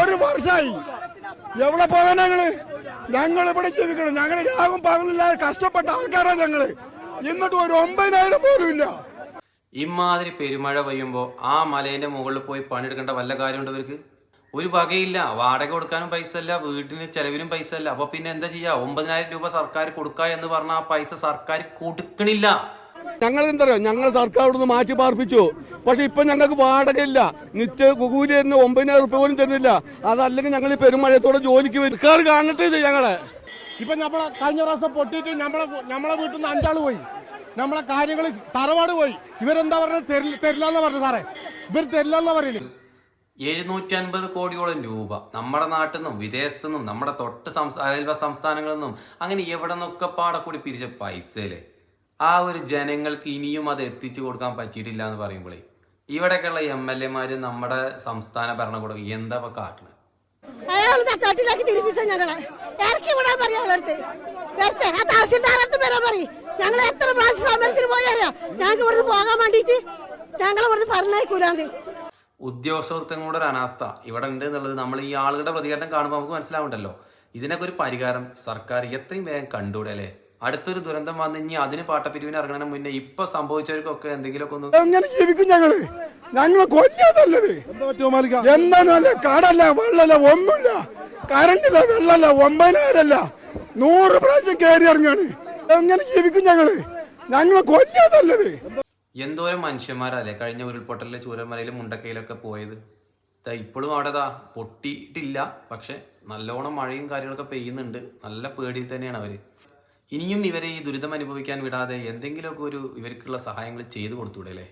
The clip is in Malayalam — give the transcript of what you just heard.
ഒരു വർഷമായി എവിടെ പോകാൻ ഞങ്ങൾ ഇവിടെ ജീവിക്കണം. ഞങ്ങൾ രാവും പകലില്ലാതെ കഷ്ടപ്പെട്ട ആൾക്കാരാണ് ഞങ്ങള്. എന്നിട്ട് ഒരു 9,000 പോലും ഇല്ല. ഇമാതിരി പെരുമഴ പെയ്യുമ്പോൾ ആ മലേന്റെ മുകളിൽ പോയി പണിയെടുക്കേണ്ട വല്ല കാര്യമുണ്ട് ഇവർക്ക്? ഒരു വകയില്ല. വാടക കൊടുക്കാനും പൈസ ഇല്ല, വീട്ടിന് ചെലവിനും പൈസ ഇല്ല. അപ്പൊ പിന്നെ എന്താ ചെയ്യാ? 9,000 രൂപ സർക്കാർ കൊടുക്ക എന്ന് പറഞ്ഞ ആ പൈസ സർക്കാർ കൊടുക്കണില്ല. ഞങ്ങൾ എന്താ പറയാ, ഞങ്ങൾ സർക്കാർ നിന്ന് മാറ്റി പാർപ്പിച്ചു. പക്ഷെ ഇപ്പൊ ഞങ്ങൾക്ക് വാടകയില്ല, നിത്യ കൂലി തന്നെ 9,000 രൂപ പോലും തരുന്നില്ല. അതല്ലെങ്കിൽ ഞങ്ങൾ ഈ പെരുമഴയത്തോടെ ജോലിക്ക് വരും. സർക്കാർ കാണട്ടെ ഇത് ഞങ്ങളെ. ഇപ്പൊ നമ്മളെ കഴിഞ്ഞ പ്രാവശ്യം പൊട്ടിയിട്ട് നമ്മളെ വീട്ടിൽ നിന്ന് 5 ആള് പോയി. നമ്മളെ കാര്യങ്ങൾ തറവാട് പോയി. ഇവരെന്താ പറഞ്ഞത്? തരില്ലെന്നാ പറഞ്ഞു സാറേ. ഇവർ തരില്ലെന്നാ പറയുന്നത്. 750 കോടിയോളം രൂപ നമ്മുടെ നാട്ടിൽ നിന്നും വിദേശത്തു നിന്നും നമ്മുടെ തൊട്ട് അയൽവ സംസ്ഥാനങ്ങളിൽ നിന്നും അങ്ങനെ എവിടെ നിന്നൊക്കെ പാടെ കൂടി പിരിച്ച പൈസയിലെ ആ ഒരു ജനങ്ങൾക്ക് ഇനിയും അത് എത്തിച്ചു കൊടുക്കാൻ പറ്റിയിട്ടില്ല എന്ന് പറയുമ്പോഴേ ഇവിടെയൊക്കെയുള്ള MLA നമ്മുടെ സംസ്ഥാന ഭരണകൂടം എന്താ ഇപ്പൊ കാട്ടുന്നത്? അയാൾ തട്ടിലാക്കി തിരിപ്പിച്ച ഞങ്ങളെ ഇറക്കി വിടാൻ പറയാ. തഹസിൽദാരടുത്ത് വരാൻ പറയും. ഞങ്ങൾ എത്ര പ്രാവശ്യം സമരത്തിന് പോയാലോ ഞങ്ങൾക്ക് ഇവിടുന്ന് പോകാൻ വേണ്ടിട്ട് ഞങ്ങൾ ഇവിടുന്ന് പറഞ്ഞേക്കൂലാന്ന്. ഉദ്യോഗസ്ഥങ്ങളുടെ ഒരു അനാസ്ഥ ഇവിടെ ഉണ്ട് എന്നുള്ളത് നമ്മൾ ഈ ആളുകളുടെ പ്രതികരണം കാണുമ്പോൾ നമുക്ക് മനസ്സിലാവുണ്ടല്ലോ. ഇതിനൊക്കെ ഒരു പരിഹാരം സർക്കാർ എത്രയും വേഗം കണ്ടുകൂടെ അല്ലേ? അടുത്തൊരു ദുരന്തം വന്നു ഇനി അതിന് പാട്ടപ്പിരിവിന് ഇറങ്ങണ മുന്നേ ഇപ്പൊ സംഭവിച്ചവർക്കൊക്കെ എന്തെങ്കിലുമൊക്കെ ഒന്ന് എങ്ങനെ ജീവിക്കും ഞങ്ങള്? ഞങ്ങളെ കൊല്ലാതല്ലത് എന്താണ്? കടല്ല, വെള്ളല്ല, ഒന്നുമില്ല. കറണ്ടില്ല, വെള്ളല്ല, 9,000 അല്ല 100 പ്രാവശ്യം കയറി ഇറങ്ങാണ്. എങ്ങനെ ജീവിക്കും ഞങ്ങള്? ഞങ്ങളെ കൊല്ലാതല്ലത്. എന്തോരം മനുഷ്യന്മാരല്ലേ കഴിഞ്ഞ ഉരുൾപൊട്ടലിലെ ചൂരൽമലയിലും മുണ്ടക്കയിലൊക്കെ പോയത്. ഇപ്പോഴും അവിടെ പൊട്ടിയിട്ടില്ല, പക്ഷെ നല്ലോണം മഴയും കാര്യങ്ങളൊക്കെ പെയ്യുന്നുണ്ട്. നല്ല പേടിയിൽ തന്നെയാണ് അവര്. ഇനിയും ഇവരെ ഈ ദുരിതം അനുഭവിക്കാൻ വിടാതെ എന്തെങ്കിലുമൊക്കെ ഇവർക്കുള്ള സഹായങ്ങൾ ചെയ്തു കൊടുത്തൂടെ അല്ലേ?